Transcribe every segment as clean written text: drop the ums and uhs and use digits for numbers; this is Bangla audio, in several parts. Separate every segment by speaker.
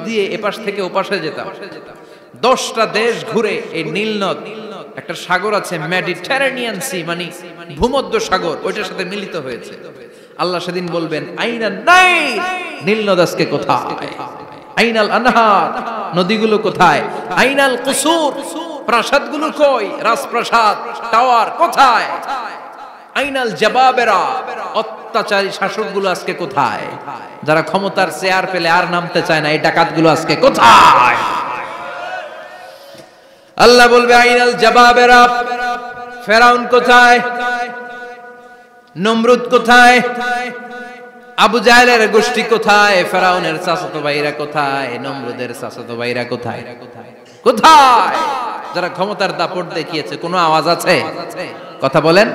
Speaker 1: দিয়ে এপাশ থেকে ওপাশে যেতাম। 10টা দেশ ঘুরে এই নীল নদ, একটা সাগর আছে মেডিটেরেনিয়ান সি, মানে ভূমধ্য সাগর, ওইটার সাথে মিলিত হয়েছে। আল্লাহ সেদিন বলবেন আইনান নাইল, নীল নদ আজকে কোথায়? আইনাল আনহার, নদীগুলো কোথায়? আইনাল কুসুর, প্রাসাদগুলো কই? রাজপ্রাসাদ, টাওয়ার কোথায়? আইনাল জাবাবেরা, অত্যাচারী শাসকগুলো আজকে কোথায়? যারা ক্ষমতার চেয়ার পেলে আর নামতে চায় না, এই ডাকাতগুলো আজকে কোথায়? আল্লাহ বলবে আইনাল জাবাবেরা, ফেরাউন কোথায়? নমরুদ কোথায়? আবু জাহেলের গোষ্ঠী কোথায়? ফেরাউনের চাচাতো ভাইরা কোথায়? নমরুদের চাচাতো ভাইরা কোথায়? কোথায়? যারা ক্ষমতার দাপট দেখিয়েছে, কোনো আওয়াজ আছে? কথা বলেন।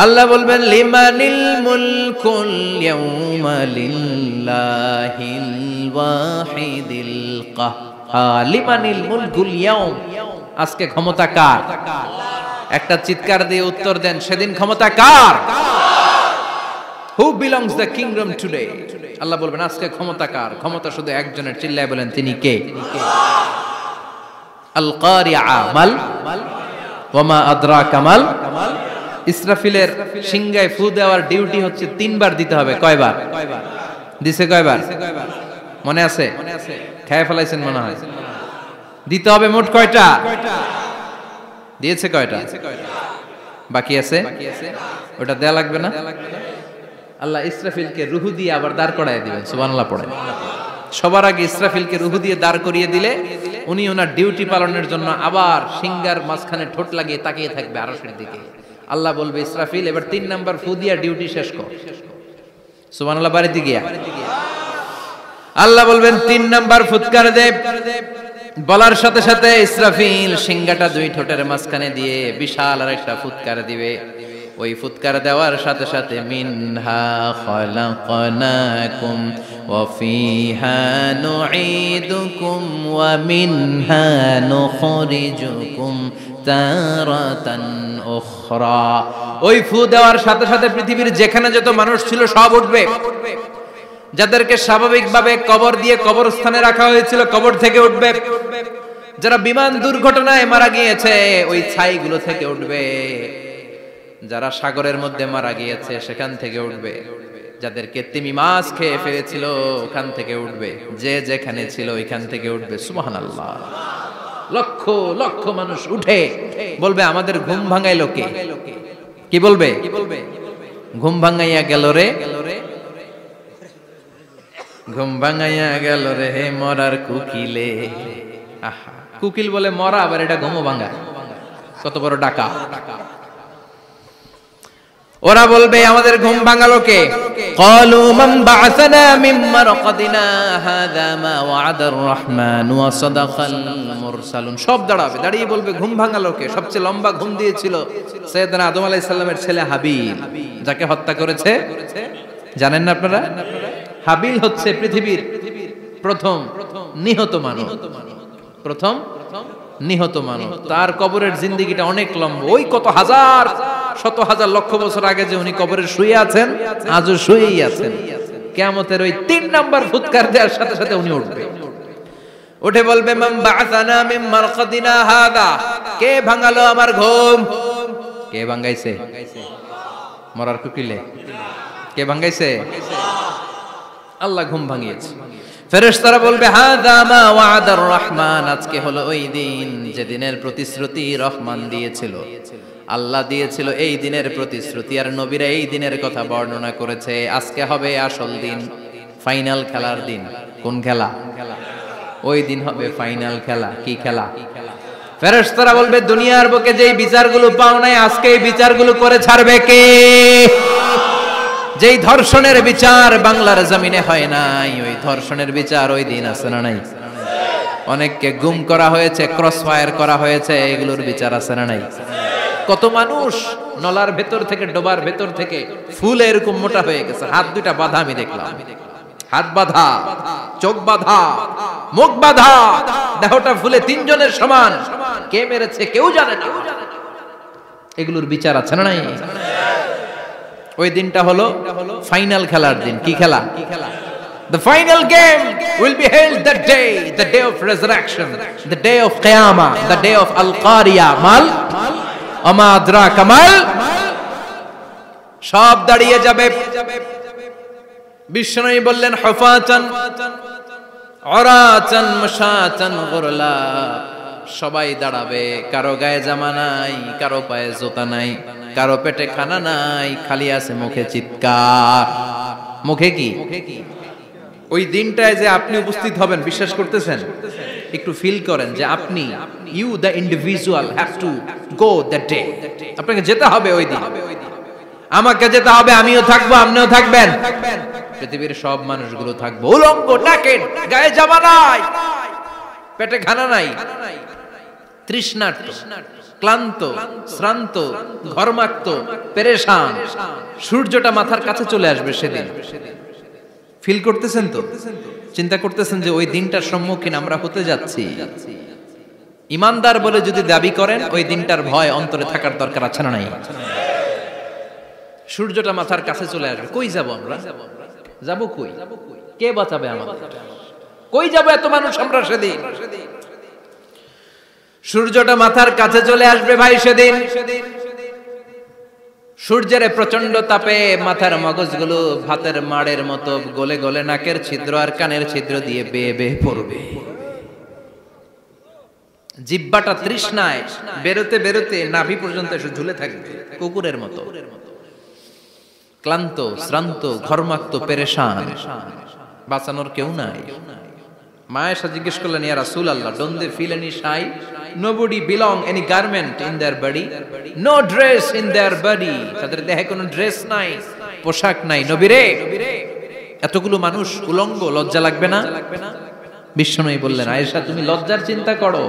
Speaker 1: আল্লাহ বলবেন লিমানিল মুলকুল ইয়াউমা লিল্লাহিল ওয়াহিদিল কাহ্হার। লিমানিল মুলকুল ইয়াউম, আজকে ক্ষমতা কার? একটা চিৎকার দিয়ে উত্তর দেন, সেদিন ক্ষমতা কার? Who belongs the kingdom today? আল্লাহ বলবেন আজকে ক্ষমতা কার? ক্ষমতা শুধু একজনের, চিল্লায় বলেন তিনি কে? আল কারিআ মাল ওয়া মা আদরাকা মাল। ইসরাফিলের সিংহায় ফু দেওয়ার ডিউটি হচ্ছে 3 বার দিতে হবে। কয়বার দিছে? কয়বার মনে আছে? খেয়ে ফেলাইছেন মনে হয়। দিতে হবে মোট কয়টা? দিয়েছে কয়টা? বাকি আছে, ওটা দেয়া লাগবে না? আল্লাহ ইসরাফিলকে রুহু দিয়ে আবার দাঁড় করায় দিবেন। সুবহানাল্লাহ পড়েন। সবার আগে ইসরাফিলকে রুহু দিয়ে দাঁড় করিয়ে দিলে উনি ওনার ডিউটি পালনের জন্য আবার সিংহার মাঝখানে ঠোঁট লাগিয়ে তাকিয়ে থাকবে আরশের দিকে। আল্লাহ বলবে ইসরাফিল এবার 3 নাম্বার ফু দিয়া ডিউটি শেষ কর। সুবহানাল্লাহ বাড়িতে গিয়া আল্লাহ বলবেন 3 নাম্বার ফুৎকার দে। বলার সাথে সাথে ইসরাফিল সিংহাটা 2 ঠোঁটের মাঝখানে দিয়ে বিশাল আরেকটা ফুৎকার দিবে। ওই ফুৎকার দেওয়ার সাথে সাথে মিনহা খালাকনাকুম ওয়া ফিহা নুঈদুকুম ওয়া মিনহা নুখরিজুকুম তারাতান উখরা। ওই ফু দেওয়ার সাথে সাথে পৃথিবীর যেখানে যত মানুষ ছিল সব উঠবে। যাদেরকে স্বাভাবিকভাবে কবর দিয়ে কবরস্থানে রাখা হয়েছিল কবর থেকে উঠবে। যারা বিমান দুর্ঘটনায় মারা গিয়েছে ওই ছাইগুলো থেকে উঠবে। যারা সাগরের মধ্যে মারা গিয়েছে সেখান থেকে উঠবে। যাদেরকে তিমি মাছ খেয়ে ফেলেছিল ওখান থেকে উঠবে। যে যেখানে ছিল ওইখান থেকে উঠবে। সুবহানাল্লাহ। লক্ষ লক্ষ মানুষ উঠে বলবে আমাদের ঘুম ভাঙাইলো কে? কি বলবে? ঘুম ভাঙাইয়া গেল রে, ঘুম ভাঙাইয়া গেল রে মরার কুকিলে। আহা, কুকিল বলে মরা, আবার এটা ঘুম ভাঙায়। কত বড় ডাকা! ওরা বলবে আমাদের ঘুম ভাঙালো কে? ক্বালু মান বা'আসানা মিন মারকাদিনা হাযা মা ওয়া'আদার রহমান ওয়া সাদাকাল মুরসালুন। সব দাঁড়াবে, দাঁড়িয়ে বলবে ঘুম ভাঙালো কে? সবচেয়ে লম্বা ঘুম দিয়েছিল সাইয়েদনা আদম আলাইহিস সালামের ছেলে হাবিল, যাকে হত্যা করেছে জানেন না আপনারা? হাবিল হচ্ছে পৃথিবীর প্রথম নিহত মানব, প্রথম নিহত মানব। তার কবরের জিন্দেগিটা অনেক লম্বা। ওই কত হাজার শত হাজার লক্ষ বছর আগে যে উনি কবরে শুয়ে আছেন, আজও শুয়েই আছেন। কিয়ামতের ওই 3 নাম্বার ফুৎকার দেওয়ার সাথে সাথে উনি উঠবে। উঠে বলবে মান বা'আসানা মিন মারকাদিনা হাদা। কে ভাঙালো আমার ঘুম? কে ভাঙাইছে? মরার কুকিলে কে ভাঙাইছে? আল্লাহ ঘুম ভাঙিয়েছে। ফেরেশতারা বলবে হাযা মা ওয়া'আদার রহমান। আজকে হলো ওই দিন যে দিনের প্রতিশ্রুতি রহমান দিয়েছিল, আল্লাহ দিয়েছিল। এই দিনের প্রতিশ্রুতি আর নবীরা এই দিনের কথা বর্ণনা করেছে। আজকে হবে আসল দিন, ফাইনাল খেলার দিন। কোন খেলা? ওই দিন হবে ফাইনাল খেলা। কি খেলা? ফেরেশতারা বলবে দুনিয়ার বুকে যেই বিচারগুলো পাও নাই আজকে এই বিচারগুলো করে ছাড়বে কে? যেই ধর্ষণের বিচার বাংলার জমিনে হয় নাই, ওই ধর্ষণের বিচার ওই দিন আছে না নাই? অনেককে গুম করা হয়েছে, ক্রস ফায়ার করা হয়েছে, এগুলোর বিচার আছে না নাই? কত মানুষ নলার ভেতর থেকে, ডোবার ভেতর থেকে ফুলে এরকম মোটা হয়ে গেছে। হাত দুইটা বাঁধা আমি দেখলাম, হাত বাঁধা, চোখ বাঁধা, মুখ বাঁধা, দেহটা ফুলে 3 জনের সমান। কে মেরেছে কেউ জানে না। এগুলোর বিচার আছে না নাই? ওই দিনটা হলো ফাইনাল খেলার দিন। কি খেলা? The final game will be held that day, the day of resurrection, the day of Qiyamah, the day of Al-Qariya. Mal ama adraka mal, সব দাঁড়িয়ে যাবে। বিষ্ণু বললেন হুফাতান উরাতান মাশাতান গুরলা, সবাই দাঁড়াবে, কারো গায়ে জামা নাই, কারো পায়ে জুতা নাই, কারো পেটে খানা নাই, খালি আছে মুখে চিৎকার। মুখে কি? ওই দিনটায় যে আপনি উপস্থিত হবেন, বিশ্বাস করতেছেন? একটু ফিল করেন যে আপনি, you the individual have to go that day. আপনাকে যেতে হবে ওই দিন, আমাকে যেতে হবে, আমিও থাকবো, আপনিও থাকবেন, পৃথিবীর সব মানুষগুলো থাকবো উলঙ্গ, নাকেড, গায়ে জামা নাই, পেটে খানা নাই, তৃষ্ণার্ত, ক্লান্ত, শ্রান্ত, ঘর্মাক্ত, পেরেশান। সূর্যটা মাথার কাছে চলে আসবে সেদিন। ফিল করতেছেন তো? চিন্তা করতেছেন যে ওই দিনটার সম্মুখীন আমরা হতে যাচ্ছি। ইমানদার বলে যদি দাবি করেন, ওই দিনটার ভয় অন্তরে থাকার দরকার আছে না নাই? সূর্যটা মাথার কাছে চলে আসবে, কই যাব আমরা? যাব কই? কে বাঁচাবে আমাদের? কই যাব এত মানুষ আমরা সেদিন? সূর্যটা মাথার কাছে চলে আসবে ভাই সেদিন। সূর্যের প্রচন্ড তাপে মাথার মগজগুলো ভাতের মাড়ের মতো গলে গলে নাকের ছিদ্র আর কানের ছিদ্র দিয়ে বেয়ে বেয়ে পড়বে। জিহ্বাটা তৃষ্ণায় বেরোতে বেরোতে নাভি পর্যন্ত এসে ঝুলে থাকবে কুকুরের মতো। ক্লান্ত, শ্রান্ত, ঘর্মাক্ত, পেরেশান, বাঁচানোর কেউ নাই। মায়েশা জিজ্ঞেস করলেন, ইয়া রাসূলুল্লাহ, don't they feel any shy? Nobody belong any garment in their body, no dress in their body. তাদের দেহে কোনো ড্রেস নাই, পোশাক নাই। নবী রে, এতগুলো মানুষ উলঙ্গ, লজ্জা লাগবে না? বিশ্বনবী বললেন, আয়েশা তুমি লজ্জার চিন্তা করো,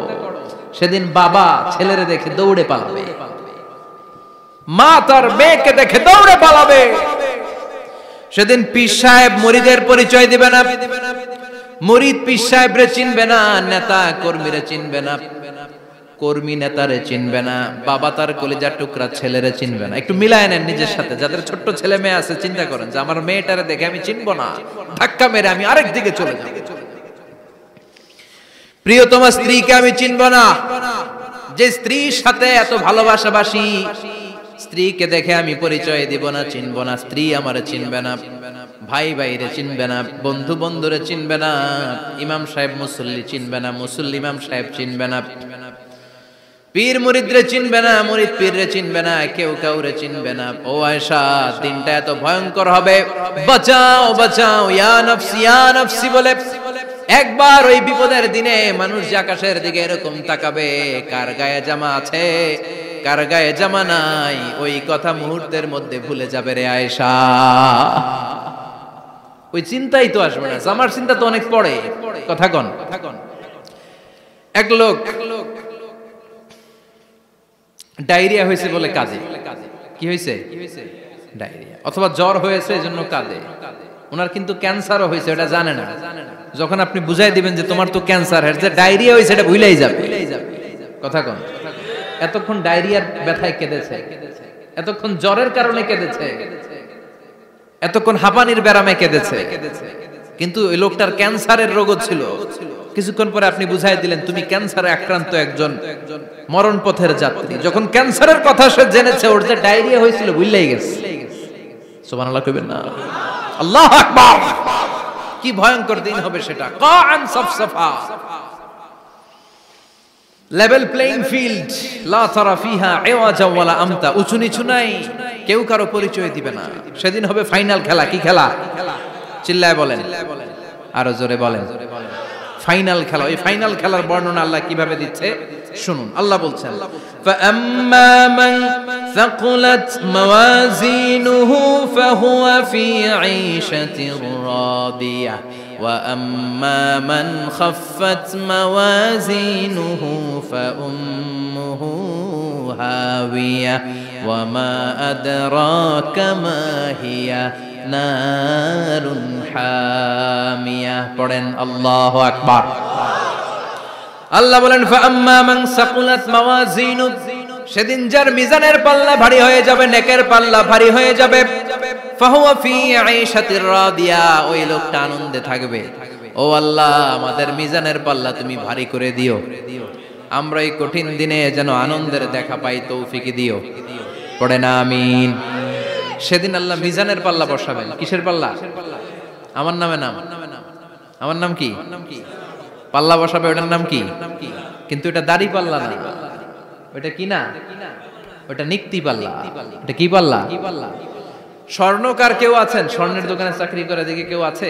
Speaker 1: সেদিন বাবা ছেলেরে দেখে দৌড়ে পালাবে, মা তার মেয়েকে দেখে দৌড়ে পালাবে। সেদিন পীর সাহেব মুরিদের পরিচয় দিবে না, মুরিদ পীর সাহেবরে চিনবে না, নেতা কর্মীরে চিনবে না, কর্মী নেতারে চিনবে না, বাবা তার কলিজার টুকরা ছেলেরে চিনবে না। একটু মিলায় নেন নিজের সাথে। যাদের ছোট্ট ছেলে মেয়ে আছে, চিন্তা করেন যে আমার মেয়েটারে দেখে আমি চিনবো না, ধাক্কা মেরে আমি আরেক দিকে চলে যাব। প্রিয়তমা স্ত্রীকে আমি চিনবো না, যে স্ত্রীর সাথে এত ভালোবাসাবাসি, স্ত্রীকে দেখে আমি পরিচয় দিব না, চিনবো না। স্ত্রী আমারে চিনবে না, ভাই ভাইরে চিনবে না, বন্ধু বন্ধুরে চিনবে না, ইমাম সাহেব মুসল্লি চিনবে না, মুসল্লি ইমাম সাহেব চিনবে না, পীর মুরিদরে চিনবে না, মুরিদ পীররে চিনবে না, কেউ কাউরে চিনবে না। ও আয়েশা, দিনটা এত ভয়ঙ্কর হবে, বাঁচাও বাঁচাও, ইয়া নফসি ইয়া নফসি বলে একবার ওই বিপদের দিনে মানুষ যে আকাশের দিকে এরকম তাকাবে, কার গায়ে জামা আছে কার গায়ে জামা নাই, ওই কথা মুহূর্তের মধ্যে ভুলে যাবে রে আয়েশা। ওই চিন্তাই তো আসবে না, জামার চিন্তা তো অনেক পড়ে। কথা কন। এক লোক ডায়রিয়া হয়েছে বলে কাঁদে। কি হয়েছে? ডায়রিয়া, অথবা জ্বর হয়েছে এজন্য কাঁদে। ওনার কিন্তু ক্যান্সারও হয়েছে, এটা জানে না। যখন আপনি বুঝাই দিবেন যে তোমার তো ক্যান্সার, যে ডায়রিয়া হয়েছে এটা ভুলেই যাবে। কথা কন। এতক্ষণ ডায়রিয়ার ব্যথায় কেঁদেছে, এতক্ষণ জ্বরের কারণে কেঁদেছে, এতক্ষণ হাঁপানির ব্যারামে কেঁদেছে, কিন্তু ওই লোকটার ক্যান্সারের রোগও ছিল। কিছুক্ষণ পরে আপনি বুঝাই দিলেন তুমি ক্যান্সারে আক্রান্ত একজন মরণ পথের যাত্রী। যখন ক্যান্সারের কথা সে জেনেছে, ওর যে ডায়রিয়া হয়েছিল ভুলেই গেছে। সুবহানাল্লাহ কইবেন না? আল্লাহু আকবার। কি ভয়ঙ্কর দিন হবে সেটা। কাআন সাফসাফা, লেভেল প্লেইং ফিল্ড, লা তারা ফিহা ইওয়াজা ওয়ালা আমতা, উঁচু নিচু নাই, কেউ কারো পরিচয় দিবে না। সেদিন হবে ফাইনাল খেলা। কি খেলা? চিল্লায় বলেন, আরো জোরে বলেন। ফাইনাল খেলা। ওই ফাইনাল খেলার বর্ণনা আল্লাহ কিভাবে দিচ্ছে শুনুন। আল্লাহ বলছেন, ফাআম্মা মান সাকুলাত মাওয়াজিনুহু ফাহুয়া ফি ঈশাতির রাদিয়াহ ওয়া আম্মা মান খাফফাত মাওয়াজিনুহু ফাউম্মুহু হাওিয়া ওয়া মা আদরাকা মা হিয়া নারুন হামিয়া। পড়েন আল্লাহু আকবার। আল্লাহ বলেন, ফাআম্মা মান সাকুলাত মাওয়াজিনু, সেদিন যার মিজানের পাল্লা ভারী হয়ে যাবে, নেকের পাল্লা ভারী হয়ে যাবে, ফাহুয়া ফি আইশাতির রাদিয়া, ওই লোকটা আনন্দে থাকবে। ও আল্লাহ, আমাদের মিজানের পাল্লা তুমি ভারী করে দিও, আমরা এই কঠিন দিনে যেন আনন্দের দেখা পাই, তৌফিক দিও। পড়ে না আমিন। সেদিন আল্লাহ মিজানের পাল্লা বসাবেন। কিসের পাল্লা? আমার নামে নাম, আমার নাম কি? পাল্লা বসাবে, ওটার নাম কি? কিন্তু এটা দাড়ি পাল্লা না, ওটা কি না, ওটা নিক্তি পাল্লা। এটা কি পাল্লা? স্বর্ণকার কেউ আছেন? স্বর্ণের দোকানে চাকরি করে দেখে কেউ আছে?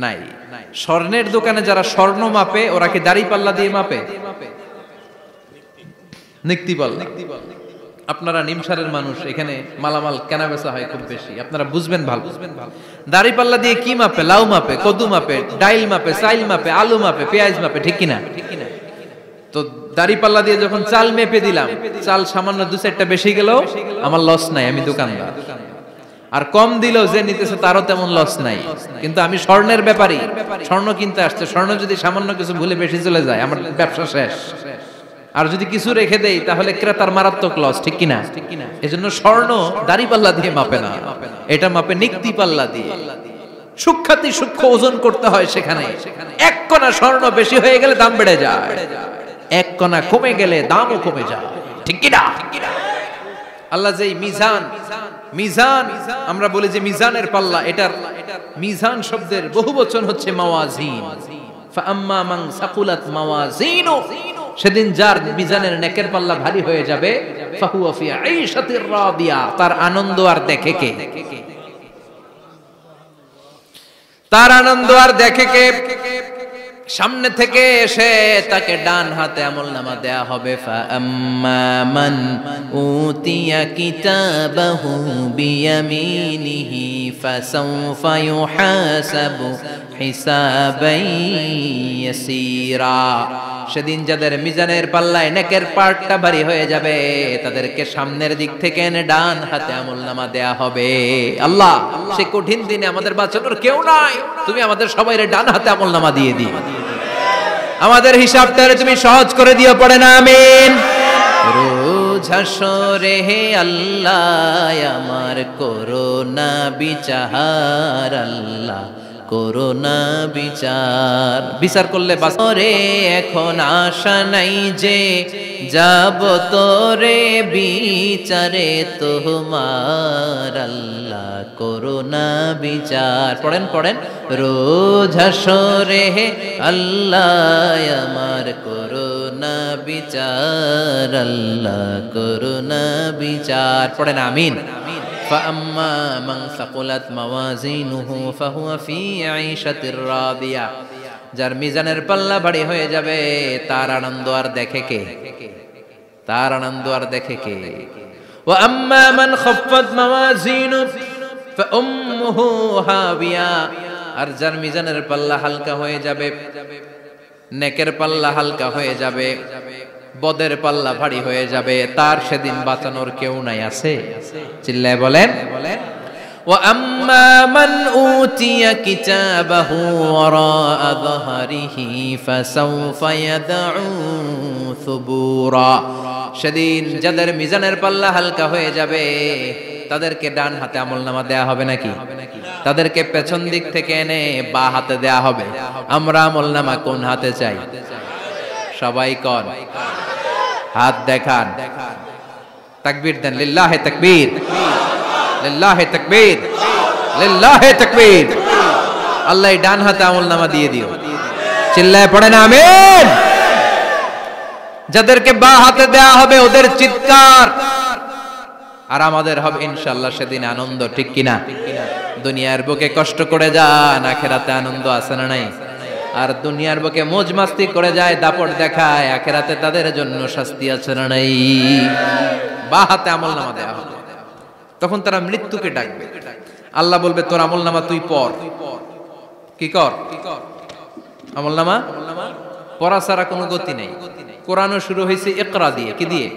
Speaker 1: নাই। স্বর্ণের দোকানে যারা স্বর্ণ মাপে, ওরা কি দাড়ি পাল্লা দিয়ে মাপে? নিক্তি পাল্লা। আপনারা নিমসারের মানুষ, এখানে মালামাল কেনা বেচা হয় খুব বেশি, আপনারা বুঝবেন ভালো। দাড়ি পাল্লা দিয়ে কি মাপে? লাউ মাপে, কদু মাপে, ডাইল মাপে, চাইল মাপে, আলু মাপে, পেঁয়াজ মাপে, ঠিক কিনা? তো দাড়ি পাল্লা দিয়ে যখন চাল মেপে দিলাম, চাল সামান্য দু চারটা বেশি গেল, আমার লস নাই, আমি দোকানদার। আর কম দিল যে নিতেছে, তারও তেমন লস নাই। কিন্তু আমি স্বর্ণের ব্যাপারী, স্বর্ণ কিনতে আসছে, স্বর্ণ যদি সামান্য কিছু ভুলে বেশি চলে যায়, আমার ব্যবসা শেষ। আর যদি কিছু রেখে দেই, তাহলে ক্রেতার মারাত্মক লস, ঠিক কিনা? এজন্য স্বর্ণ দাড়ি পাল্লা দিয়ে মাপে না, এটা মাপে নিক্তি পাল্লা দিয়ে। সূক্ষ্মাতি সূক্ষ্ম ওজন করতে হয় সেখানে। এক কণা স্বর্ণ বেশি হয়ে গেলে দাম বেড়ে যায়, এক কণা কমে গেলে দামও কমে যায়, ঠিক কিনা? আল্লাহ যেই মিজান, মিজান আমরা বলি যে মিজানের পাল্লা, এটার মিজান শব্দের বহুবচন হচ্ছে মাওয়াজিন। ফাআম্মা মান সাকুলাত মাওয়াজিনু, সেদিন যার মিজানের নেকের পাল্লা ভারী হয়ে যাবে, ফাহুয়া ফি আইশাতির রাদিয়া, তার আনন্দ আর দেখে কে? তার আনন্দ আর দেখে কে? সামনে থেকে এসে তাকে ডান হাতে আমলনামা দেয়া হবে। ফাআম্মা মান উতিয়া কিতাবাহু বিয়ামিনিহি ফাসাউফা ইউহাসাবু হিসাবান ইয়াসীরা, সেদিন যাদের মিজানের পাল্লায় নেকের পার্টটা ভারী হয়ে যাবে, তাদেরকে সামনের দিক থেকে এনে ডান হাতে আমলনামা দেয়া হবে। আল্লাহ, সে কঠিন দিনে আমাদের বাঁচানোর কেউ নাই, তুমি আমাদের সবাইরে ডান হাতে আমলনামা দিয়ে দিও, আমাদের হিসাবটারে তুমি সহজ করে দিও। পড়ে না আমিন। রোজ হাসরে হে আল্লাহ আমার করোনা বিচার, আল্লাহ করোনা বিচার, বিচার করলে বাসরে এখন আশা নাই যে যাব তোরে বিচারে তোমার, আল্লাহ করোনা বিচার। পড়েন পড়েন। রোজ হাসরে হে আল্লাহ আমার করোনা বিচার, আল্লাহ করোনা বিচার। পড়েন আমিন। فأما من ثقلت موازينه فهو في عيشة راضية, যার মিজানের পাল্লা ভারী হয়ে যাবে, তার আনন্দ আর দেখে কে? তার আনন্দ আর দেখে কে? وأما من خفت موازينه فأمه هاوية, আর যার মিজানের পাল্লা হালকা হয়ে যাবে, নেকের পাল্লা হালকা হয়ে যাবে, বদের পাল্লা ভারী হয়ে যাবে, তার সেদিন বাঁচানোর কেউ নাই। আছে? চিল্লায় বলেন। وَأَمَّا مَنْ أُوتِيَ كِتَابَهُ وَرَاءَ ظَهْرِهِ فَسَوْفَ يَدْعُو ثُبُورًا, সেদিন যাদের মিজানের পাল্লা হালকা হয়ে যাবে, তাদেরকে ডান হাতে আমলনামা দেয়া হবে নাকি? তাদেরকে পেছন দিক থেকে এনে বা হাতে দেয়া হবে। আমরা আমলনামা কোন হাতে চাই? সবাই কোন হাত দেখান, তাকবীর দেন। লিল্লাহে তাকবীর, লিল্লাহে তাকবীর, লিল্লাহে তাকবীর। আল্লাহ ডান হাতে আমলনামা দিয়ে দিও। চিল্লায় পড়েন আমিন। যাদেরকে বা হাতে দেয়া হবে ওদের চিৎকার, আর আমাদের হবে ইনশাআল্লাহ সেদিন আনন্দ, ঠিক কিনা? দুনিয়ার বুকে কষ্ট করে যান, আখিরাতে আনন্দ আছে না নাই? আর দুনিয়ার বুকে মौज মাস্তি করে যায়, দাপট দেখায়, আখিরাতে তাদের জন্য শাস্তি আছে না নাই? বা হাতে আমলনামা দেয়া হবে, তখন তারা মৃত্যুকে ডাকবে। আল্লাহ বলবে তোর আমলনামা তুই পড়। কি কর? আমলনামা পড়া ছাড়া কোনো গতি নেই। কোরআনও শুরু হয়েছে ইকরা দিয়ে। কি দিয়ে?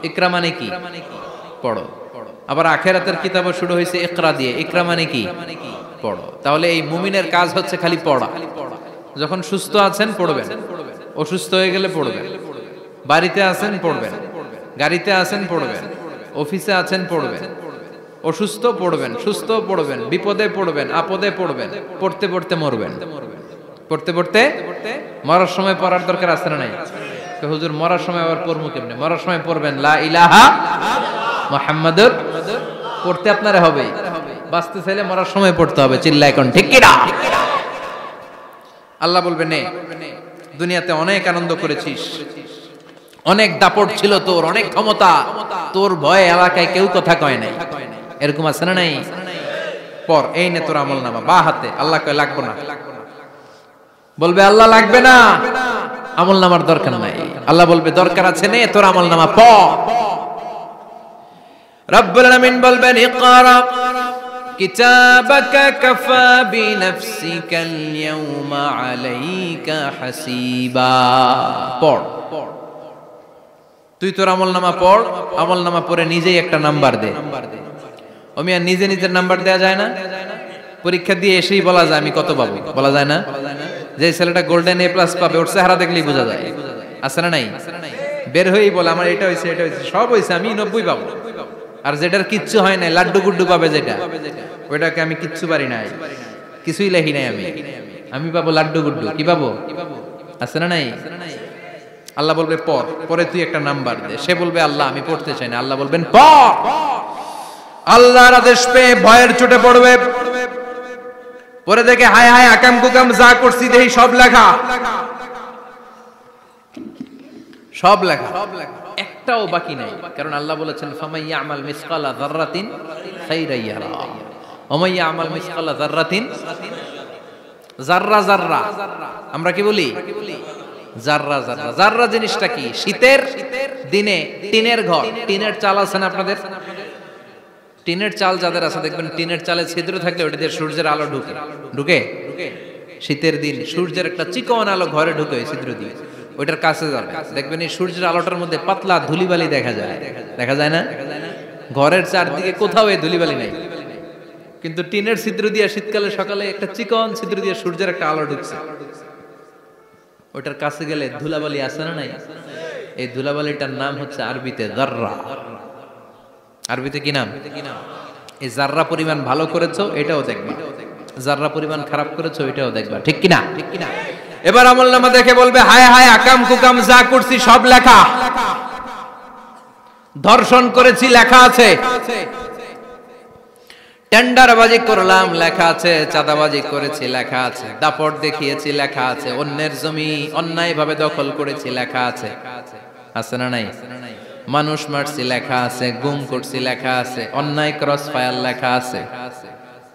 Speaker 1: ইকরা মানে কি? পড়ো। আবার আখিরাতের কিতাবও শুরু হয়েছে ইকরা দিয়ে। ইকরা মানে কি? পড়ো। তাহলে এই মুমিনের কাজ হচ্ছে খালি পড়া। যখন সুস্থ আছেন পড়বেন, অসুস্থ হয়ে গেলে পড়বেন, বাড়িতে আছেন পড়বেন, গাড়িতে আছেন পড়বেন, অফিসে আছেন পড়বেন, অসুস্থ পড়বেন, সুস্থ পড়বেন, বিপদে পড়বেন, আপদে পড়বেন, পড়তে পড়তে মরবেন, পড়তে পড়তে মরার সময় পড়ার দরকার আছে না নাই? হুজুর মরার সময় আবার পড়বো কেমনে? মরার সময় পড়বেন লা ইলাহা মুহাম্মাদুর, পড়তে আপনারা হবে, বাঁচতে চাইলে মরার সময় পড়তে হবে। চিল্লা এখন ঠিক কি না? আল্লাহ বলবে নে, দুনিয়াতে অনেক আনন্দ করেছিস, অনেক দাপট ছিল তোর, অনেক ক্ষমতা, তোর ভয়ে এলাকায় কেউ কথা কয় নাই, এরকম আছে না নাই? পর এই নে তোর আমল নামা, বা হাতে। আল্লাহ কয় লাগবে না, বলবে আল্লাহ লাগবে না, আমল নামার দরকার নাই। আল্লাহ বলবে দরকার আছে, নে তোর আমল নামা পড়। রব্বুল আলামিন বলবেন ইকরা কিতাবাকা কাফা বিনাফসিকাল ইয়াউমা আলাইকা হাসিবা। পড়, তুই তোর আমল নামা পড়, আমল নামা পড়ে নিজেই একটা নাম্বার দে। ও মিয়া নিজে নিজের নাম্বার দেয়া যায় না? পরীক্ষা দিয়ে এসেই বলা যায় আমি কত পাবো, বলা যায় না? যে ছেলেটা গোল্ডেন এ প্লাস পাবে ওর চেহারা দেখলেই বোঝা যায়, আছে না নাই? বের হয়েই বলে আমার এটা হয়েছে, এটা হয়েছে, সব হয়েছে, আমি 90 পাবো। আর যেটার কিচ্ছু হয় নাই, লাড্ডু গুড্ডু পাবে যেটা, ওইটাকে আমি কিচ্ছু পারি নাই, কিছুই লেখি নাই, আমি পাবো লাড্ডু গুড্ডু। কি পাবো? আছে না নাই? আল্লাহ বলবে পড়, পরে তুই একটা নাম্বার দে। সে বলবে আল্লাহ আমি পড়তে চাই না। আল্লাহ বলবেন পড়। আল্লাহর আদেশ পেয়ে ভয়ের চোটে পড়বে, পরে দেখে হায় হায় আকাম কুকাম যা করছি দেখি সব লেখা, সব লেখা, একটাও বাকি নাই। কারণ আল্লাহ বলেছেন ফামাই ইয়ামাল মিসকালা যাররাতিন খাইরান ইয়ারা ওয়া মান ইয়ামাল মিসকালা যাররাতিন, যাররা যাররা আমরা কি বলি? যাররা যাররা। যাররা জিনিসটা কি? শীতের দিনে টিনের ঘর, টিনের চাল আছে না আপনাদের? টিনের চাল যাদের আছে দেখবেন টিনের চালে ছিদ্র থাকলে ওটা দিয়ে সূর্যের আলো ঢুকে, ঢুকে শীতের দিন সূর্যের একটা চিকন আলো ঘরে ঢুকে ওই ছিদ্র দিয়ে, ওইটার কাছে যাবে দেখবেন এই সূর্যের আলোটার মধ্যে পাতলা ধুলিবালি দেখা যায়, দেখা যায় না? ঘরের চারদিকে কোথাও এই ধুলিবালি নাই, কিন্তু টিনের ছিদ্র দিয়ে শীতকালে সকালে একটা চিকন ছিদ্র দিয়ে সূর্যের একটা আলো ঢুকছে, ওইটার কাছে গেলে ধুলাবালি আছে না নাই? এই ধুলাবালিটার নাম হচ্ছে আরবিতে যাররা। আরবিতে কি নাম? এই যাররা পরিমাণ ভালো করেছো এটাও দেখবা, যাররা পরিমাণ খারাপ করেছো এটাও দেখবা, ঠিক কি না? ঠিক কি না? এবার আমলনামা দেখে বলবে হায় হায় আকাম কুকাম যা করছি সব লেখা, ধর্ষণ করেছি লেখা আছে, টেন্ডারবাজি করলাম লেখা আছে, চাঁদাবাজি করেছি লেখা আছে, দাপট দেখিয়েছি লেখা আছে, অন্যের জমি অন্যায়ভাবে দখল করেছি লেখা আছে, আছে না নাই? মানুষ মারছি লেখা আছে, গুম করছি লেখা আছে, অন্যায় ক্রস ফায়ার লেখা আছে,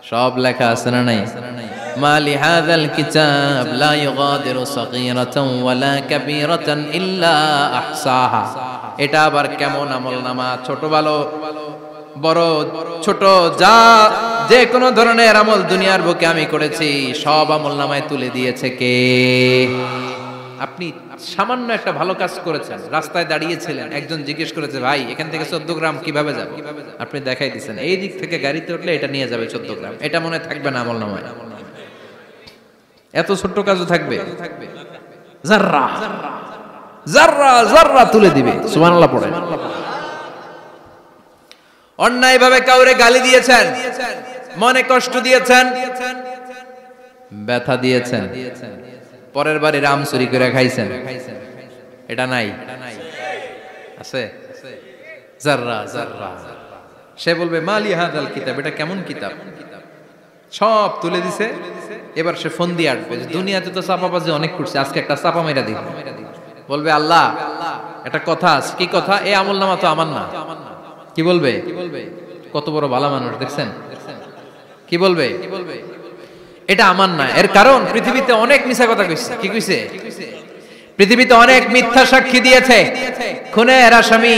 Speaker 1: সব লেখা আছে না নাই? মালি হাযাল কিতাব লা ইউগাদিরু সাগীরাতান ওয়ালা কাবীরাতান ইল্লা আহসাহা। এটা আবার কেমন আমলনামা? ছোট ভালো বড় ছোট যা যে কোনো ধরনের আমল দুনিয়ার বুকে আমি করেছি সব আমলনামায় তুলে দিয়েছে কে? আপনি সামান্য একটা ভালো কাজ করেছেন, রাস্তায় দাঁড়িয়েছিলেন, একজন জিজ্ঞেস করেছে ভাই এখান থেকে 14 গ্রাম কিভাবে যাবে, আপনি দেখাই দিচ্ছেন এই দিক থেকে গাড়িতে উঠলে এটা নিয়ে যাবে 14 গ্রাম, এটা মনে থাকবে না আমলনামায়? এত ছোট্ট কাজও থাকবে? যাররা যাররা যাররা তুলে দিবে। সুবহানাল্লাহ পড়ে। অন্যায় ভাবে কাউরে গালি দিয়েছেন, মনে কষ্ট দিয়েছেন, ব্যথা দিয়েছেন, পরের বাড়ি রাম চুরি করে খাইছেন, এটা নাই? আছে? যাররা যাররা। সে বলবে মালি হাযাল কিতাব, এটা কেমন কিতাব? সব তুলে দিছে। এবার সে ফোন দিয়ে আসবে যে দুনিয়াতে তো চাপাবাজি অনেক করছে, আজকে একটা চাপা মেরা দিব। বলবে আল্লাহ একটা কথা আছে। কি কথা? এই আমলনামা তো আমার না। কি বলবে? কত বড় ভালো মানুষ দেখছেন? কি বলবে? এটা আমার না। এর কারণ পৃথিবীতে অনেক মিথ্যা কথা কইছে। কি কইছে? পৃথিবীতে অনেক মিথ্যা সাক্ষী দিয়েছে, খুনের আসামি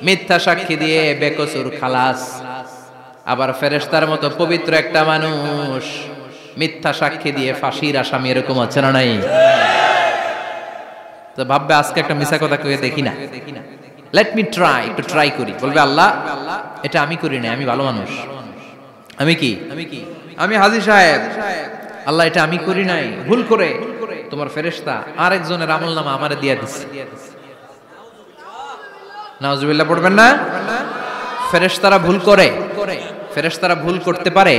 Speaker 1: মিথ্যা সাক্ষী দিয়ে বেকসুর খালাস। আবার ফেরেশতার মতো পবিত্র একটা মানুষ মিথ্যা সাক্ষী দিয়ে ফাঁসির আসামি, এরকম আছে না নাই? তো ভাববে আজকে একটা মিথ্যা কথা কয়ে দেখি না, লেট মি ট্রাই, একটু ট্রাই করি। বলবে আল্লাহ এটা আমি করি না, আমি ভালো মানুষ, আমি কি আমি হাজী সাহেব, আল্লাহ এটা আমি করি নাই, ভুল করে তোমার ফেরেশতা আরেকজনের আমলনামা আমারে দিয়া দিছে। নাউজুবিল্লাহ পড়বেন না? ফেরেশতারা ভুল করে, ফেরেশতারা ভুল করতে পারে।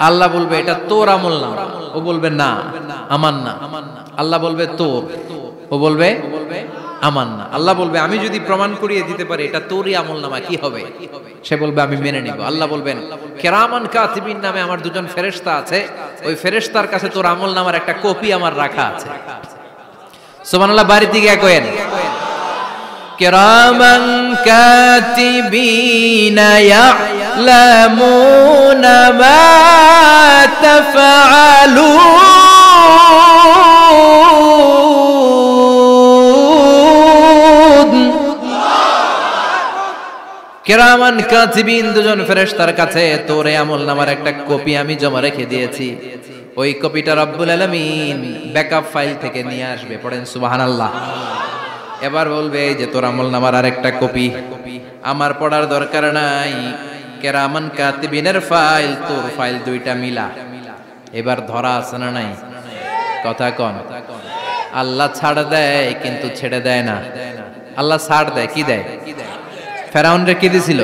Speaker 1: আল্লাহ বলবে এটা তোর আমল না, ও বলবে না আমার না। আল্লাহ বলবে তোর, ও বলবে আমার না। আল্লাহ বলবে আমি যদি প্রমাণ করিয়ে দিতে পারি এটা তোরই আমল নামা, কি হবে? সে বলবে আমি মেনে নিব। আল্লাহ বলবেন কিরামান কাতিবিন নামে আমার দুজন ফেরেশতা আছে, ওই ফেরেশতার কাছে তোর আমল নামার একটা কপি আমার রাখা আছে। সুবহানাল্লাহ, বাড়িতে গিয়ে কয়েন কিরামান কাতিবিনা ইয়ালামুনা মা তাফআলুন। কিরামান কাতিবিন দুজন ফেরেশতার কাছে তোর আমল নামার একটা কপি আমি জমা রেখে দিয়েছি। ওই কপিটা রব্বুল আলামিন ব্যাকআপ ফাইল থেকে নিয়ে আসবে। পড়েন সুবহানাল্লাহ। এবার বলবে যে তোর আমল নামার আরেকটা কপি আমার পড়ার দরকার নাই, কিরামান কাতিবিনের ফাইল তোর ফাইল দুইটা মিলা। এবার ধরা আছে না নাই? কথা কন। আল্লাহ ছাড় দেয় কিন্তু ছেড়ে দেয় না। আল্লাহ ছাড় দেয়, কি দেয়? ফেরাউনরে কি দিছিল?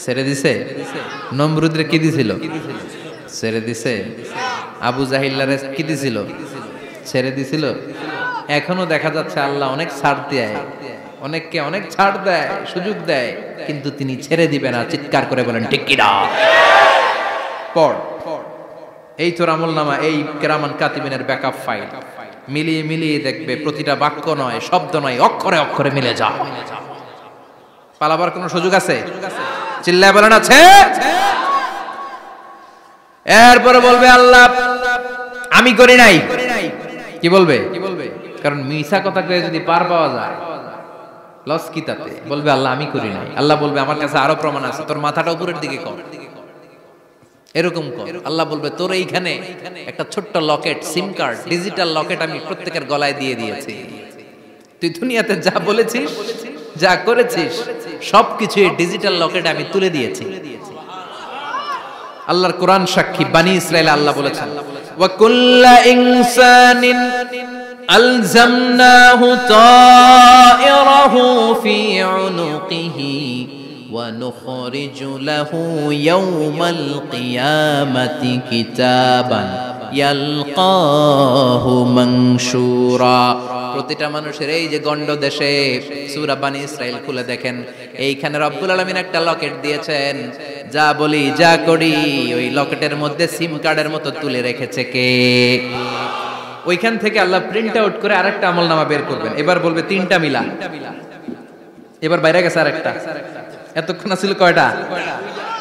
Speaker 1: ছেড়ে দিছে। নমরুদরে কি দিছিল? ছেড়ে দিছে। আবু জাহিল্লারে কি দিছিল? ছেড়ে দিছিল। এখনো দেখা যাচ্ছে আল্লাহ অনেক ছাড় দেয়, অনেককে অনেক ছাড় দেয়, সুযোগ দেয়, কিন্তু তিনি ছেড়ে দিবে না। চিৎকার করে বলেন ঠিক কি না? পড়, এই তোর আমল নামা, এই কিরামান কাতিবিনের ব্যাকআপ ফাইল মিলিয়ে মিলিয়ে দেখবে প্রতিটা বাক্য নয়, শব্দ নয়, অক্ষরে অক্ষরে মিলে যা। পালাবার কোনো সুযোগ আছে? চিল্লায় বলেন আছে। এরপরে বলবে আল্লাহ আমি করি নাই। কি বলবে? কারণ মিছা কথা কয়ে যদি পার পাওয়া যায় লস কি তাতে? বলবে আল্লাহ আমি করি নাই। আল্লাহ বলবে আমার কাছে আরো প্রমাণ আছে, তোর মাথাটা উপরের দিকে কর, এরকম কর। আল্লাহ বলবে তোর এইখানে একটা ছোট্ট লকেট, সিম কার্ড, ডিজিটাল লকেট আমি প্রত্যেকের গলায় দিয়ে দিয়েছি। তুই দুনিয়াতে যা বলেছিস, যা করেছিস, সবকিছু এই ডিজিটাল লকেটে আমি তুলে দিয়েছি। আল্লাহর কোরআন সাক্ষী, বানি ইসরাইল আল্লাহ বলেছেন ওয়া কুল্লা ইনসানিন আলজামনাহু তায়রাহু ফি উনুকিহি ওয়া নুখরিজু লাহু ইয়াওমাল কিয়ামাতি কিতাবান ইয়ালকাহু মানশুরা। প্রতিটা মানুষের এই যে গন্ড দেশে সূরা বানি ইসরাইল খুলে দেখেন, এইখানে রব্বুল আলামিন একটা লকেট দিয়েছেন। যা বলি যা করি ওই লকেটের মধ্যে সিম কার্ডের মতো তুলে রেখেছে কে? ওইখান থেকে আল্লাহ প্রিন্ট আউট করে আরেকটা আমলনামা বের করবেন। এবার বলবে তিনটা মিলা। এবার বাইরে গেছে আরেকটা। এতক্ষণ ছিল কয়টা?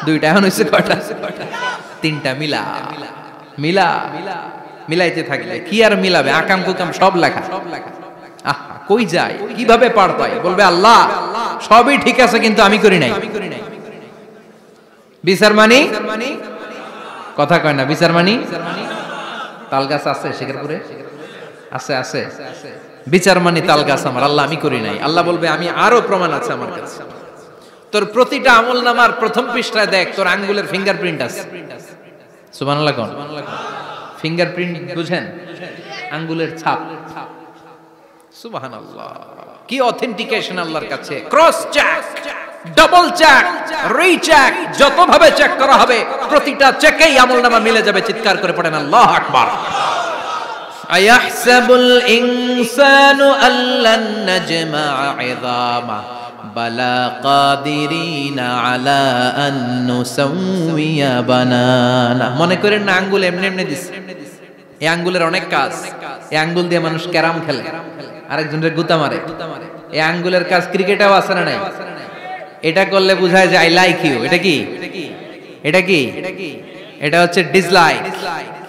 Speaker 1: দুইটা। এখন হইছে কয়টা? তিনটা মিলা। মিলা মিলাইতে থাকলে কি আর মিলাবে? আকাম কুকাম সব লেখা। কই যায়, কিভাবে পার পায়? বলবে আল্লাহ সবই ঠিক আছে কিন্তু আমি করি নাই। বিচার মানি কথা কয় না। বিচার মানি তাল গাছ আছে শেখেরপুরে? আছে, আছে। বিচার মানি তাল গাছ আমার। আল্লাহ আমি করি নাই। আল্লাহ বলবে আমি আরো প্রমাণ আছে আমার কাছে। তোর প্রতিটা আমল নামার প্রথম পৃষ্ঠায় দেখ তোর আঙ্গুলের ফিঙ্গারপ্রিন্ট আছে। সুবহানাল্লাহ কোন? ফিঙ্গারপ্রিন্ট বুঝেন? আঙ্গুলের ছাপ। সুবহানাল্লাহ, কি অথেন্টিকেশন আল্লাহর কাছে। Cross check, double check, recheck, যতভাবে চেক করা হবে প্রতিটা চেকেই আমলনামা মিলে যাবে। চিৎকার করে পড়েন আল্লাহু আকবার। আয়াহসাবুল ইনসানু আল্লান নাজমা ইযামা বালা কাদিরিনা আলা আন নুসাউইয়া বানানা। মনে করেন না আঙ্গুল এমনি এমনি দিছে। এই আঙ্গুলের অনেক কাজ। এই আঙ্গুল দিয়ে মানুষ ক্যারাম খেলে, আরেকজনের গুতা মারে। এই আঙ্গুলের কাজ ক্রিকেটেও আছে না নাই? এটা করলে বোঝায় যে আই লাইক ইউ। এটা কি? এটা কি? এটা হচ্ছে ডিসলাইক।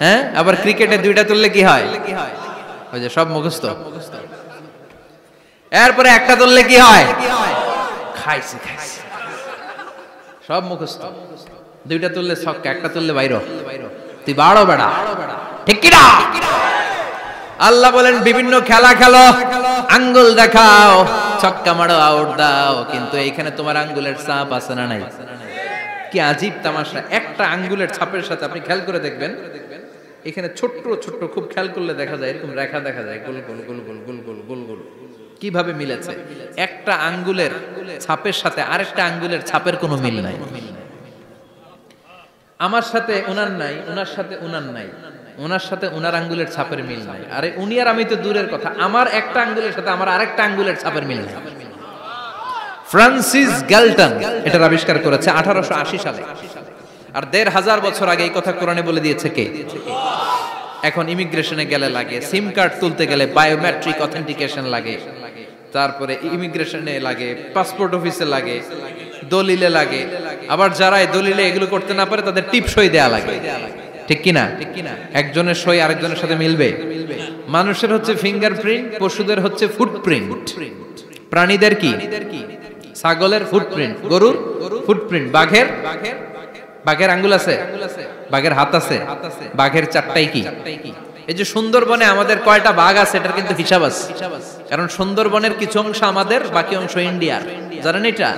Speaker 1: হ্যাঁ, আবার ক্রিকেটে দুইটা তুললে কি হয়? ওই যে সব মুখস্থ। এরপরে একটা তুললে কি হয়? খাইছি খাইছি, সব মুখস্থ। দুইটা তুললে ছক্কা, একটা তুললে বাইরো। তুই বাড়ো বেড়া, ঠিক কি না? আল্লাহ বলেন বিভিন্ন খেলা খেলো, আঙ্গুল দেখাও, ছক্কা মারো, আউট দাও, কিন্তু এইখানে তোমার আঙ্গুলের ছাপ আছে না নাই? কি আজীব তামাশা। একটা আঙ্গুলের ছাপের সাথে আপনি খেয়াল করে দেখবেন, এখানে ছোট্ট ছোট্ট খুব খেয়াল করলে দেখা যায় এরকম রেখা দেখা যায়, গোল গোল গোল গোল গোল গোল গোল গোল। কিভাবে মিলেছে? একটা আঙ্গুলের ছাপের সাথে আরেকটা আঙ্গুলের ছাপের কোনো মিল নাই। আমার সাথে ওনার নাই, ওনার সাথে ওনার নাই, ওনার সাথে ওনার আঙ্গুলের ছাপের মিল নাই। আরে উনি আর আমি তো দূরের কথা, আমার একটা আঙ্গুলের সাথে আমার আরেকটা আঙ্গুলের ছাপের মিল নাই। ফ্রান্সিস গ্যালটন এটার আবিষ্কার করেছে 1880 সালে। আর 1500 বছর আগে এই কথা কোরআনে বলে দিয়েছে কে? এখন ইমিগ্রেশনে গেলে লাগে, সিম কার্ড তুলতে গেলে বায়োমেট্রিক অথেন্টিকেশন লাগে, তারপরে ইমিগ্রেশনে লাগে, পাসপোর্ট অফিসে লাগে, দলিলে লাগে, আবার যারা দলিলে এগুলো করতে না পারে তাদের টিপ সই দেয়া লাগে। ঠিক কিনা? একজনের সই আরেকজনের সাথে মিলবে? মানুষের হচ্ছে ফিঙ্গারপ্রিন্ট, পশুদের হচ্ছে ফুটপ্রিন্ট, প্রাণীদের কি? ছাগলের ফুটপ্রিন্ট, গরুর ফুটপ্রিন্ট, বাঘের আঙ্গুল আছে, বাঘের হাত আছে, বাঘের চারটাই কি? এই যে সুন্দরবনে আমাদের কয়টা বাঘ আছে এটার কিন্তু হিসাব আছে, কারণ সুন্দরবনের কিছু অংশ আমাদের, বাকি অংশ ইন্ডিয়ার। জানেন এটা?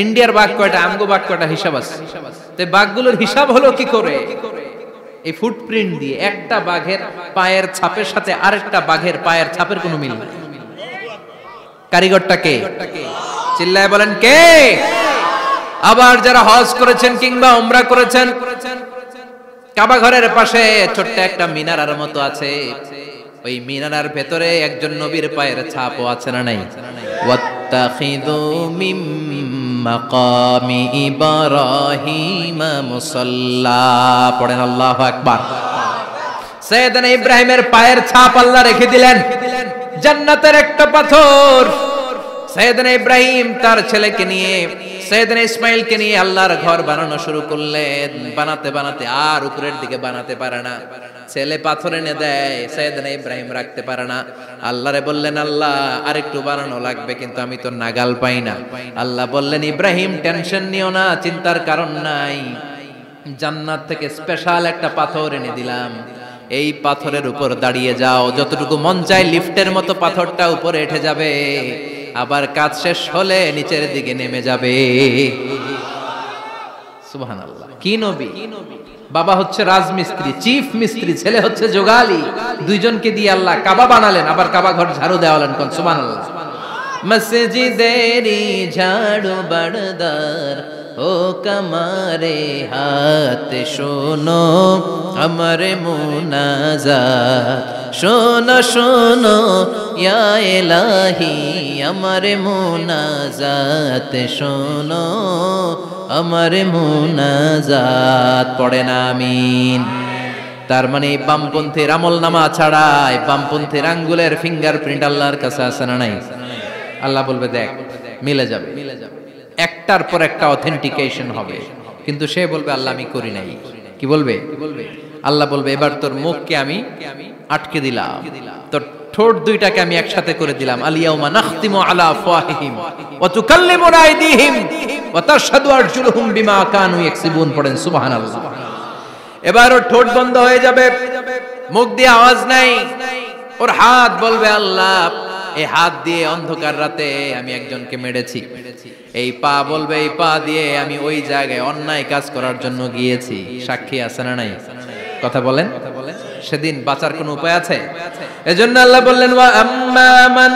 Speaker 1: ইন্ডিয়ার বাঘ কয়টা, আমগো বাঘ কয়টা, হিসাব আছে। তো বাঘগুলোর হিসাব হলো কি করে? এই ফুটপ্রিন্ট দিয়ে। একটা বাঘের পায়ের ছাপের সাথে আরেকটা বাঘের পায়ের ছাপের কোনো মিল নেই। কারিগরটা কে? চিল্লায় বলেন কে? আবার যারা হজ করেছেন কিংবা উমরা করেছেন, কাবা ঘরের পাশে ছোট্ট একটা মিনারার মতো আছে, ওই মিনারার ভেতরে একজন নবীর পায়ের ছাপও আছে না নাই? ওয়াত্তাখিযু মিম মাকামি ইব্রাহিম মুসাল্লা, পড়েন আল্লাহু আকবার। সাইয়েদনা ইব্রাহিমের পায়ের ছাপ আল্লাহ রেখে দিলেন জান্নাতের একটা পাথর। সাইয়েদনা ইব্রাহিম তার ছেলেকে নিয়ে, সাইয়েদনা ইসমাইলকে নিয়ে আল্লাহর ঘর বানানো শুরু করলেন। বানাতে বানাতে আর উপরের দিকে বানাতে পারে না, ছেলে পাথর এনে দেয়, সাইয়েদনা ইব্রাহিম রাখতে পারে না। আল্লাহরে বললেন, আল্লাহ আরেকটু বানানো লাগবে, কিন্তু আমি তো নাগাল পাই না। আল্লাহ বললেন, ইব্রাহিম টেনশন নিও না, চিন্তার কারণ নাই, জান্নাত থেকে স্পেশাল একটা পাথর এনে দিলাম, এই পাথরের উপর দাঁড়িয়ে যাও, যতটুকু মন চায় লিফটের মতো পাথরটা উপরে উঠে যাবে, আবার কাজ শেষ হলে নিচের দিকে নেমে যাবে। সুবহানাল্লাহ। কি নবী! বাবা হচ্ছে রাজমিস্ত্রি, চিফ মিস্ত্রি, ছেলে হচ্ছে যোগালী, দুইজনকে দিয়ে আল্লাহ কাবা বানালেন, আবার কাবা ঘর ঝাড়ু দেওয়ালেন। কোন সুবহানাল্লাহ। মসজিদেরি ঝাড়ু বারদার ও কমারে হাত, শোনো আমার মুনাজাত, শোনো শোনো ইয়া ইলাহি আমার মুনাজাত, শোনো আমার মুনাজাত, পড়েন আমিন। তার মানে বামপন্থীর আমল নামা ছাড়াই বামপন্থীর আঙ্গুলের ফিঙ্গারপ্রিন্ট আল্লাহর কাছে আছে না নাই? আল্লাহ বলবে দেখ মিলে যাবে, একটার পর একটা অথেন্টিকেশন হবে, কিন্তু সে বলবে আল্লাহ আমি করি নাই। কি বলবে? আল্লাহ বলবে এবার তোর মুখকে আমি আটকে দিলাম, তোর ঠোঁট দুইটাকে আমি একসাথে করে দিলাম। আলিয়াউমা নাখতিমু আলা আফওয়াহিহিম ওয়া তুকাল্লিমুনা আইদিহিম ওয়া তাশহাদু আরজুলুহুম বিমা কানু ইয়াকসিবুন, পড়েন সুবহানাল্লাহ। এবার ওর ঠোঁট বন্ধ হয়ে যাবে, মুখ দিয়ে আওয়াজ নাই, ওর হাত বলবে আল্লাহ এই হাত দিয়ে অন্ধকার রাতে আমি একজনকে মেরেছি, এই পা বলবে এই পা দিয়ে আমি ওই জায়গায় অন্যায় কাজ করার জন্য গিয়েছি। সাক্ষী আছে না নাই? কথা বলেন। সেদিন বাঁচার কোনো উপায় আছে? এজন্য আল্লাহ বললেন, ওয়া আম্মা মান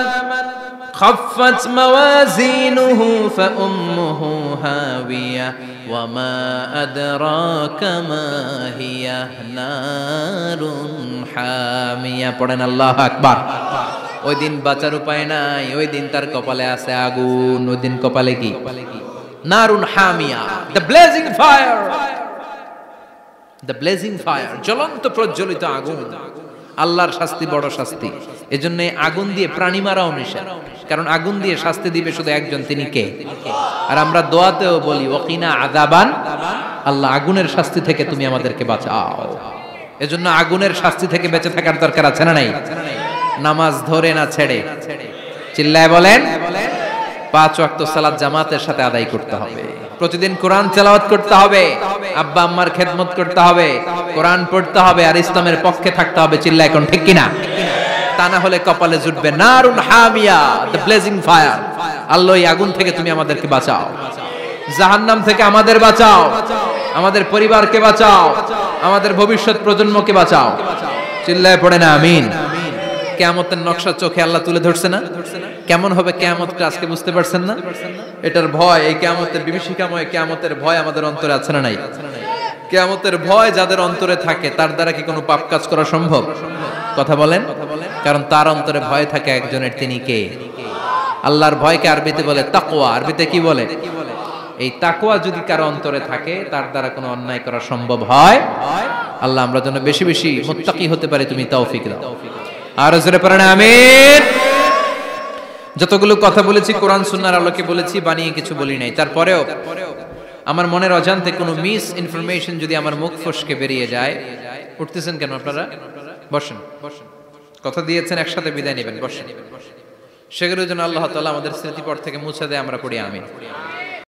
Speaker 1: খাফফাত মাওয়াজিনুহু ফাউম্মুহু হাওিয়া ওয়া মা আদরাকা মা হিয়া নারুন হামিয়া, পড়েন আল্লাহু আকবার। ওই দিন বাঁচার উপায় নাই, ওই দিন তার কপালে আছে আগুন। ওই দিন কপালে কি? নারুন হামিয়া, the blazing fire, the blazing fire, জ্বলন্ত প্রজ্বলিত আগুন। আল্লাহর শাস্তি বড় শাস্তি। এজন্য আগুন দিয়ে প্রাণী মারাও নিষেধ, কারণ আগুন দিয়ে শাস্তি দিবে শুধু একজন, তিনি কে? আর আমরা দোয়াতেও বলি ওয়াকিনা আযাবান, আল্লাহ আগুনের শাস্তি থেকে তুমি আমাদেরকে বাঁচাও। এজন্য আগুনের শাস্তি থেকে বেঁচে থাকার দরকার আছে না নাই? নামাজ ধরে না ছেড়ে, চিল্লায় বলেন, 5 ওয়াক্ত সালাত জামাতের সাথে আদায় করতে হবে, প্রতিদিন কোরআন তেলাওয়াত করতে হবে, আব্বা আম্মার খেদমত করতে হবে, কোরআন পড়তে হবে, আর ইসলামের পক্ষে থাকতে হবে। চিল্লায় কোন ঠিক কিনা? তা না হলে কপালে জুটবে নারুন হামিয়া, দ্য ব্লেজিং ফায়ার। আল্লাহ এই আগুন থেকে তুমি আমাদেরকে বাঁচাও, জাহান্নাম থেকে আমাদের বাঁচাও, আমাদের পরিবারকে বাঁচাও, আমাদের ভবিষ্যৎ প্রজন্মকে বাঁচাও। চিল্লায় পড়ে না আমিন। কিয়ামতের নকশা চোখে আল্লাহ তুলে ধরছে না? কেমন হবে কিয়ামতটা আজকে বুঝতে পারছেন না? এটার ভয়, এই কিয়ামতের বিভীষিকাময় কিয়ামতের ভয় আমাদের অন্তরে আছে না নাই? কিয়ামতের ভয় যাদের অন্তরে থাকে তার দ্বারা কি কোনো পাপ কাজ করা সম্ভব? কথা বলেন। কারণ তার অন্তরে ভয় থাকে একজনের, তিনি কে? আল্লাহর ভয়কে আরবিতে বলে তাকওয়া। আরবিতে কি বলে? এই তাকওয়া যদি কারো অন্তরে থাকে তার দ্বারা কোনো অন্যায় করা সম্ভব হয়। আল্লাহ আমরা যেন বেশি বেশি মুত্তাকি হতে পারি, তুমি তৌফিক দাও। আর জোরে পড়েন আমিন। যতগুলো কথা বলেছি কোরআন সুন্নাহর আলোকে বলেছি, বানিয়ে কিছু বলি নাই। তারপরেও আমার মনের অজান্তে কোনো মিস ইনফরমেশন যদি আমার মুখ ফসকে বেরিয়ে যায়, উঠতেছেন কেন আপনারা? বসেন। কথা দিয়েছেন একসাথে বিদায় নেবেন, বসেন। সেগুলোর জন্য আল্লাহ তাআলা আমাদের স্মৃতিপট থেকে মুছে দেয়, আমরা পড়ি আমিন।